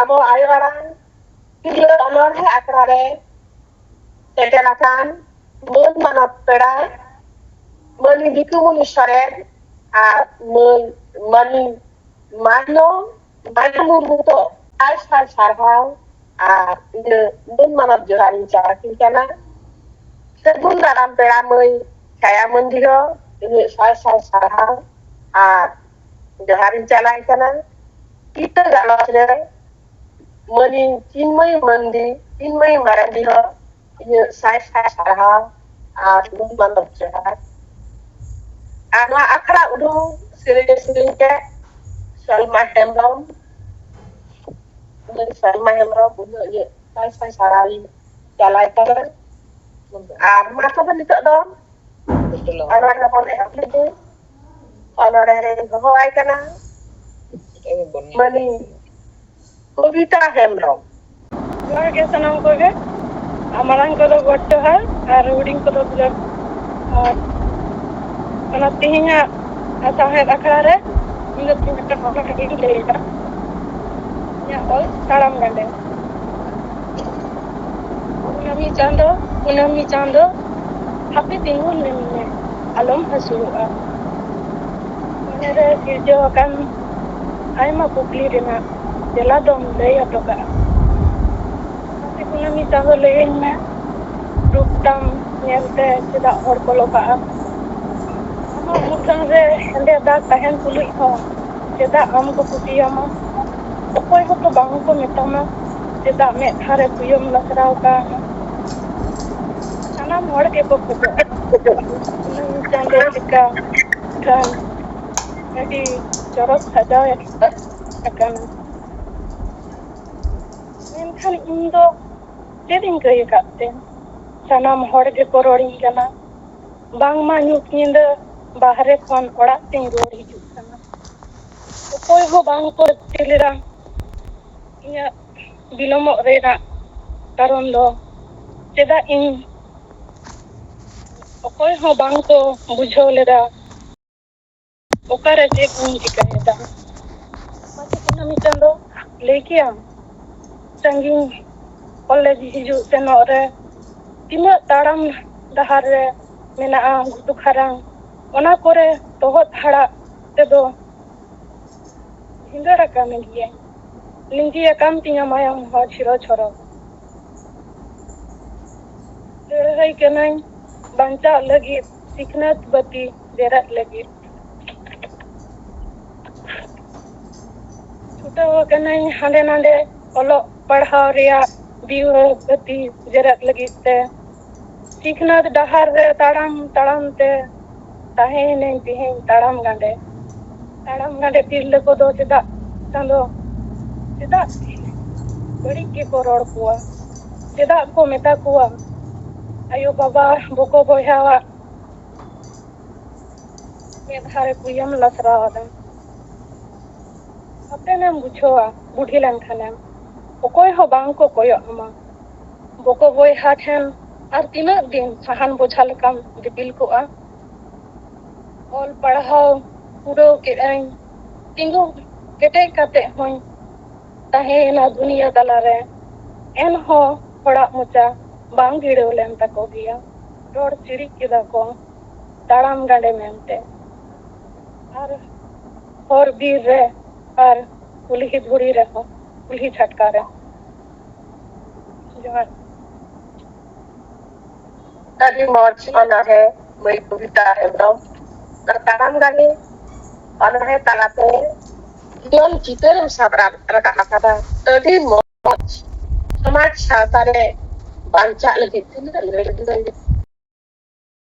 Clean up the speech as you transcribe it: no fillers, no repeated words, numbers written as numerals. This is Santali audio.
abo ayo orang video onor he akrare tetelakan mun manot pera mani diku muni sore mani mano murmuto asal sarhau mun manot joharin carakin kana sebun dalam pera moi saya mendiro ini saya sarhau joharin calai kana kita galau sendiri mani cinmai marandi ho ini saya sarhau mun manot joharin Ano akra udah sering ke Salma Hemrom udah ya saya sarali jalan kan mata kan itu dong orang apa nih itu orang yang kau kana mani Kavita Hemrom Gua ke sanam ko ge amaran ko do gotto har ar reading ko do Kalau tihinya asahet akhirnya ingat kita apa lagi deh ya. Ya, salam gande. Unami chando, happy tingun ni alam hasua. Mana kerja kan, ay mapukli dina, jela dom daya toka. Tapi unami chando lehin na, ruptam nyerte tidak horkoloka. Mungkin saya dah tahan kulit ho, jadi am ko putih ama. Koi ho to bang ko metama, jadi me thare puyom lasrau ka. Sana mor ke ko puto. Jangan jika kan, jadi jorok saja ya akan. Mungkin indo jadi kaya kapten. Sana mor ke kororing kana. Bang manyuk nyinda bahare kon orak ting ruar hijuk sana. Okoi ho bang ko tilira inya bilomok rena karon do cheda in okoi ho bang ko bujhaw leda okare je kun chikayeda mate kunami chando lekiam sanging college hijuk senok re tina taram dahar re mena gutu kharang ona kore tohot hara tedo hingga rakam dia lingi akam tinya mayang ho chiro choro lehai kenai banca lagi siknat bati derat lagi chuta kenai hande nande olok padhaw reya biu bati derat lagi te siknat dahar re taram te tahen neng tihen taram gande tirle ko do cheda chando cheda badi ke ko ror kuwa cheda ko meta kuwa ayo baba boko boyhawa me dhare puyam lasra ada apnem buchhoa budhi lan khanam okoi ho bang ko koyo ama boko boyha then ar tina din sahan bochal kam dipil ko a ol padhaw puro ke ain tingu kete kate hoy tahena dunia dalare en ho hoda mucha bang gidew len tako giya rod chiri kida ko taram gande mente ar hor bir re ar kulhi dhuri re ho kulhi chhatka re johar tadi march ana hai mai Kavita Hemrom tertanam kali ana hai talape yon chitar sabra raka kata tadi march समाज छाता रे बांचा लगी थी ना